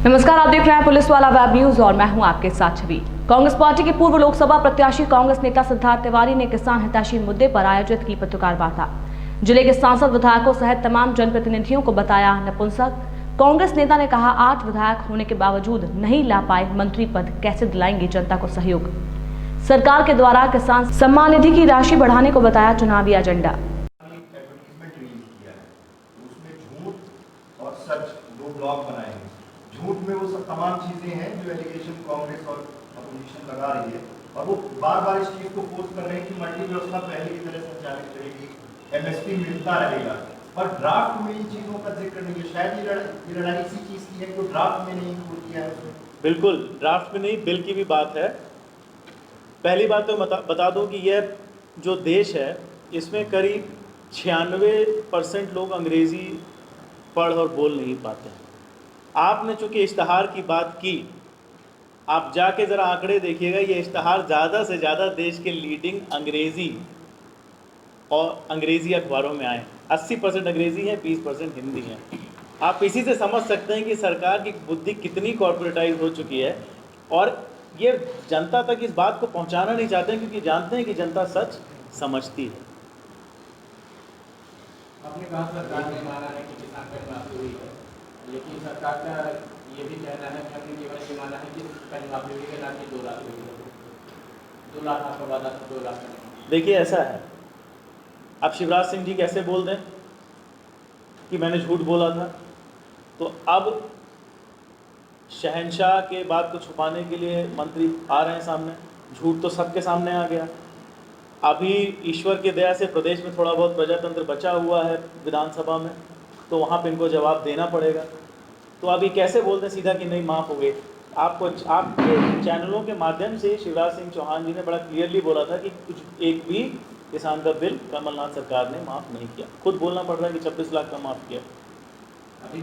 नमस्कार, आप देख रहे हैं पुलिस वाला वेब न्यूज और मैं हूं आपके साथ छवि। कांग्रेस पार्टी के पूर्व लोकसभा प्रत्याशी कांग्रेस नेता सिद्धार्थ तिवारी ने किसान हितैषी मुद्दे पर आयोजित की पत्रकार वार्ता। जिले के सांसद विधायकों सहित तमाम जनप्रतिनिधियों को बताया नपुंसक। कांग्रेस नेता ने कहा 8 विधायक होने के बावजूद नहीं ला पाए मंत्री पद, कैसे दिलाएंगे जनता को सहयोग। सरकार के द्वारा किसान सम्मान निधि की राशि बढ़ाने को बताया चुनावी एजेंडा। झूठ में वो सब तमाम चीजें हैं जो एलिगेशन कांग्रेस और अपोजिशन लगा रही है, और वो बार बार इस चीज को फोर्स कर रहे हैं कि मल्टी व्यवस्था पहले की तरह संचालित रहेगी, एमएसपी मिलता रहेगा। पर ड्राफ्ट में इन चीजों का जिक्र नहीं है। शायद ये लड़ाई इसी चीज की है कि ड्राफ्ट में नहीं इंक्लूड किया है। बिल्कुल ड्राफ्ट में नहीं, बिल की भी बात है। पहली बात तो बता दूं कि यह जो देश है इसमें करीब 96% लोग अंग्रेजी पढ़ और बोल नहीं पाते हैं। आपने चूंकि इश्तहार की बात की, आप जाके ज़रा आंकड़े देखिएगा, ये इश्तहार ज़्यादा से ज़्यादा देश के लीडिंग अंग्रेज़ी और अंग्रेज़ी अखबारों में आए। 80% अंग्रेज़ी है, 20% हिंदी है। आप इसी से समझ सकते हैं कि सरकार की बुद्धि कितनी कॉर्पोरेटाइज हो चुकी है, और ये जनता तक इस बात को पहुंचाना नहीं चाहते हैं क्योंकि जानते हैं कि जनता सच समझती है। आपने कहा सरकार ने माना है कि किसान कर्ज माफी हुई है, लेकिन सरकार का ये भी कहना है कि हमने केवल ये माना है कि कर्ज माफी हुई है, ना कि 2 लाख हुई है। 2 लाख आपका वादा था, 2 लाख नहीं। देखिए ऐसा है, अब शिवराज सिंह जी कैसे बोल दें कि मैंने झूठ बोला था, तो अब शहंशाह के बात को छुपाने के लिए मंत्री आ रहे हैं सामने। झूठ तो सबके सामने आ गया। अभी ईश्वर की दया से प्रदेश में थोड़ा बहुत प्रजातंत्र बचा हुआ है विधानसभा में, तो वहाँ पे इनको जवाब देना पड़ेगा। तो अभी कैसे बोलते हैं सीधा कि नहीं माफ़ हो गए। आपके चैनलों के माध्यम से शिवराज सिंह चौहान जी ने बड़ा क्लियरली बोला था कि कुछ एक भी किसान का बिल कमलनाथ सरकार ने माफ़ नहीं किया। खुद बोलना पड़ रहा है कि 26 लाख का माफ़ किया।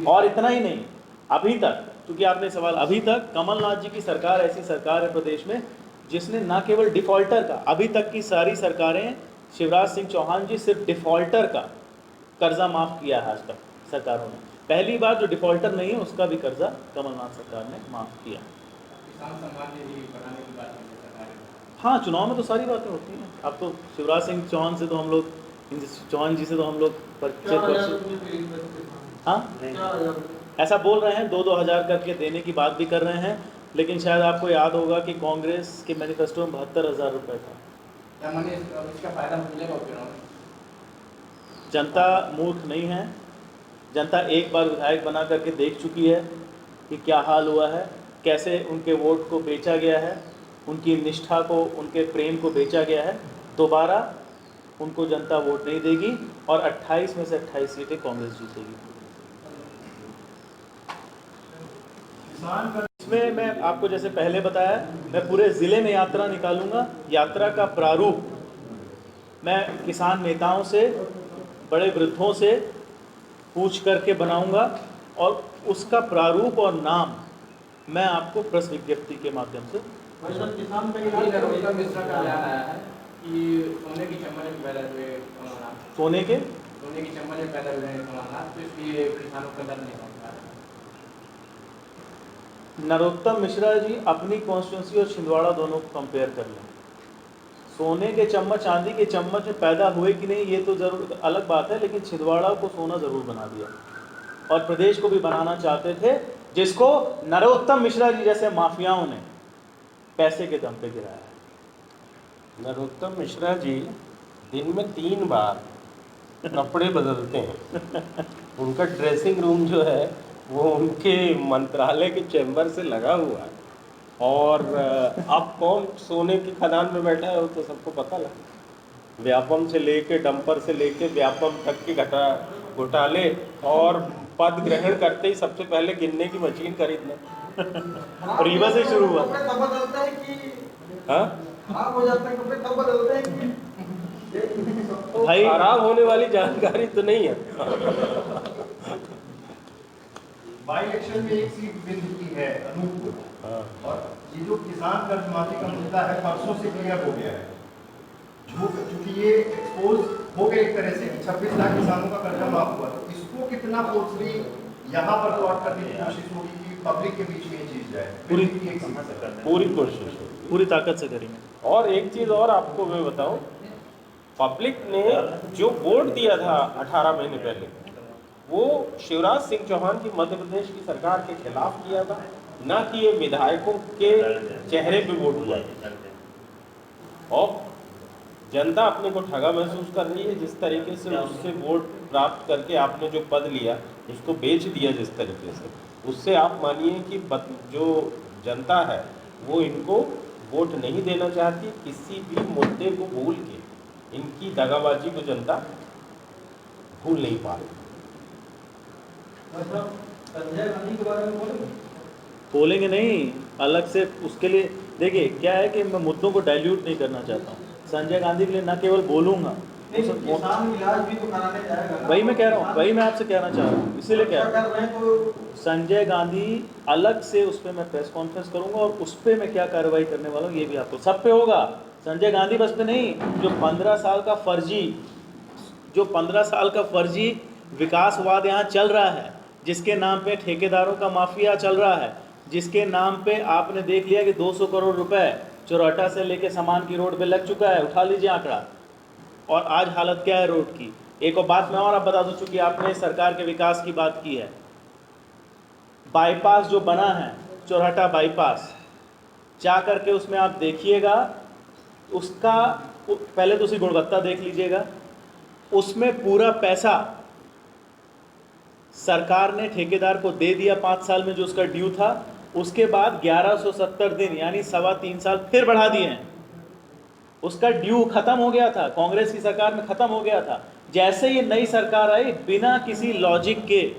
और इतना ही नहीं, अभी तक, क्योंकि आपने सवाल, अभी तक कमलनाथ जी की सरकार ऐसी सरकार है प्रदेश में जिसने ना केवल डिफ़ॉल्टर का, अभी तक की सारी सरकारें, शिवराज सिंह चौहान जी सिर्फ डिफ़ॉल्टर का कर्जा माफ़ किया है आज तक सरकारों ने। पहली बार जो डिफ़ॉल्टर नहीं है उसका भी कर्जा कमलनाथ सरकार ने माफ़ किया। किसान सम्मान निधि बढ़ाने की बात है सरकार ने। हाँ, चुनाव में तो सारी बातें होती हैं। अब तो शिवराज सिंह चौहान से तो हम लोग, चौहान जी से तो हम लोग ऐसा बोल रहे हैं 2-2 हज़ार करके देने की बात भी कर रहे हैं, लेकिन शायद आपको याद होगा कि कांग्रेस के मैनिफेस्टो में 72,000 रुपये था। क्या माने इसका फायदा मिलेगा चुनाव में? जनता मूर्ख नहीं है। जनता एक बार विधायक बना करके देख चुकी है कि क्या हाल हुआ है, कैसे उनके वोट को बेचा गया है, उनकी निष्ठा को, उनके प्रेम को बेचा गया है। दोबारा उनको जनता वोट नहीं देगी और 28 में से 28 सीटें कांग्रेस जीतेगी। इसमें मैं आपको जैसे पहले बताया, मैं पूरे ज़िले में यात्रा निकालूंगा। यात्रा का प्रारूप मैं किसान नेताओं से, बड़े वृद्धों से पूछ करके बनाऊंगा, और उसका प्रारूप और नाम मैं आपको प्रेस विज्ञप्ति के माध्यम से। किसान नरोत्तम मिश्रा का बयान आया है कि सोने की चम्मच में पैदा हुए कमलनाथ, सोने की चम्मच में पैदा हुए कमलनाथ, तो इसलिए किसानों का दर नहीं पहुंच रहा है। नरोत्तम मिश्रा जी अपनी कॉन्स्टिट्यूंसी और छिंदवाड़ा दोनों को कंपेयर कर लें। सोने के चम्मच, चांदी के चम्मच में पैदा हुए कि नहीं ये तो ज़रूर अलग बात है, लेकिन छिंदवाड़ा को सोना ज़रूर बना दिया, और प्रदेश को भी बनाना चाहते थे, जिसको नरोत्तम मिश्रा जी जैसे माफियाओं ने पैसे के दम पे गिराया है। नरोत्तम मिश्रा जी दिन में 3 बार कपड़े बदलते हैं। उनका ड्रेसिंग रूम जो है वो उनके मंत्रालय के चैम्बर से लगा हुआ है, और अब कौन सोने की खदान में बैठा है वो तो सबको पता लगा। व्यापम से लेके, डंपर से लेके व्यापम तक के घोटाले, और पद ग्रहण करते ही सबसे पहले गिनने की मशीन खरीदना। रीवा से शुरू हुआ। भाई खराब होने वाली जानकारी तो नहीं है। बाई इलेक्शन में एक सीट विन की है अनूपपुर, और ये जो किसान कर्ज माफी का मुद्दा है परसों से क्लियर हो गया है। क्योंकि ये एक्सपोज हो गया एक तरह से कि 26 लाख किसानों का कर्जा माफ हुआ, तो इसको कितना फोर्सली यहाँ पर प्लॉट करने की कोशिश होगी कि पब्लिक के बीच में ये चीज जाए। पूरी एक सीट पूरी कोशिश है। पूरी ताकत से करेंगे। और एक चीज़ और आपको मैं बताऊं, पब्लिक ने जो वोट दिया था 18 महीने पहले, वो शिवराज सिंह चौहान की मध्य प्रदेश की सरकार के खिलाफ किया था, ना कि ये विधायकों के चेहरे पे वोट हुआ। और जनता अपने को ठगा महसूस कर रही है, जिस तरीके से उससे वोट प्राप्त करके आपने जो पद लिया उसको बेच दिया जिस तरीके से, उससे आप मानिए कि जो जनता है वो इनको वोट नहीं देना चाहती। किसी भी मुद्दे को भूल के इनकी दगाबाजी को जनता भूल नहीं पा रही। संजय गांधी के बारे में बोलेंगे नहीं अलग से, उसके लिए देखिए क्या है कि मैं मुद्दों को डाइल्यूट नहीं करना चाहता हूँ। संजय गांधी के लिए न केवल बोलूँगा, किसान इलाज भी तो कराने जाएगा ना। वही मैं कह रहा हूँ, वही मैं आपसे कहना चाह रहा हूँ, इसीलिए कह रहा हूँ। तो संजय गांधी अलग से उस पर मैं प्रेस कॉन्फ्रेंस करूंगा और उस पर मैं क्या कार्रवाई करने वाला हूँ ये भी आपको, सब पे होगा। संजय गांधी बस पे नहीं, जो 15 साल का फर्जी विकासवाद यहाँ चल रहा है, जिसके नाम पे ठेकेदारों का माफिया चल रहा है, जिसके नाम पे आपने देख लिया कि 200 करोड़ रुपए चौराटा से लेके सामान की रोड पे लग चुका है, उठा लीजिए आंकड़ा। और आज हालत क्या है रोड की। एक और बात मैं और आप बता दूं, चूंकि आपने सरकार के विकास की बात की है, बाईपास जो बना है चौराटा बाईपास, जा करके उसमें आप देखिएगा, उसका पहले तो उसकी गुणवत्ता देख लीजिएगा। उसमें पूरा पैसा सरकार ने ठेकेदार को दे दिया 5 साल में जो उसका ड्यू था। उसके बाद 1170 दिन यानी 3.25 साल फिर बढ़ा दिए हैं। उसका ड्यू खत्म हो गया था, कांग्रेस की सरकार में खत्म हो गया था। जैसे ये नई सरकार आई, बिना किसी लॉजिक के,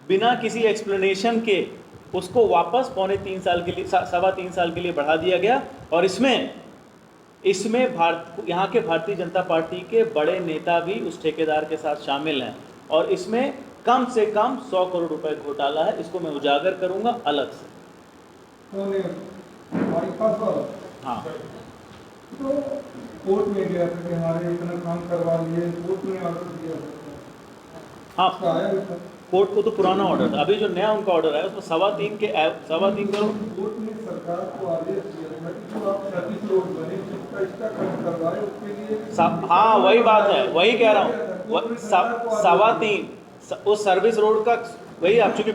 बिना किसी एक्सप्लेनेशन के उसको वापस 3.25 साल के लिए 3.25 साल के लिए बढ़ा दिया गया। और इसमें यहाँ के भारतीय जनता पार्टी के बड़े नेता भी उस ठेकेदार के साथ शामिल हैं। और इसमें कम से कम 100 करोड़ रुपए घोटाला है, इसको मैं उजागर करूंगा अलग से। हाँ, तो कोर्ट में गया था कि हमारे इतना काम करवा लिए, कोर्ट ने ऑर्डर दिया। हाँ, आया कोर्ट को तो पुराना ऑर्डर था, अभी जो नया उनका ऑर्डर है उसमें 3.25 करोड़। कोर्ट ने सरकार को आदेश दिया था कि जो आप 36 रोड बने जिसका इसका खर्च करवाए उसके लिए। हाँ वही बात है, वही कह रहा हूँ, 3.25 उस सर्विस रोड का, वही आप चूंकि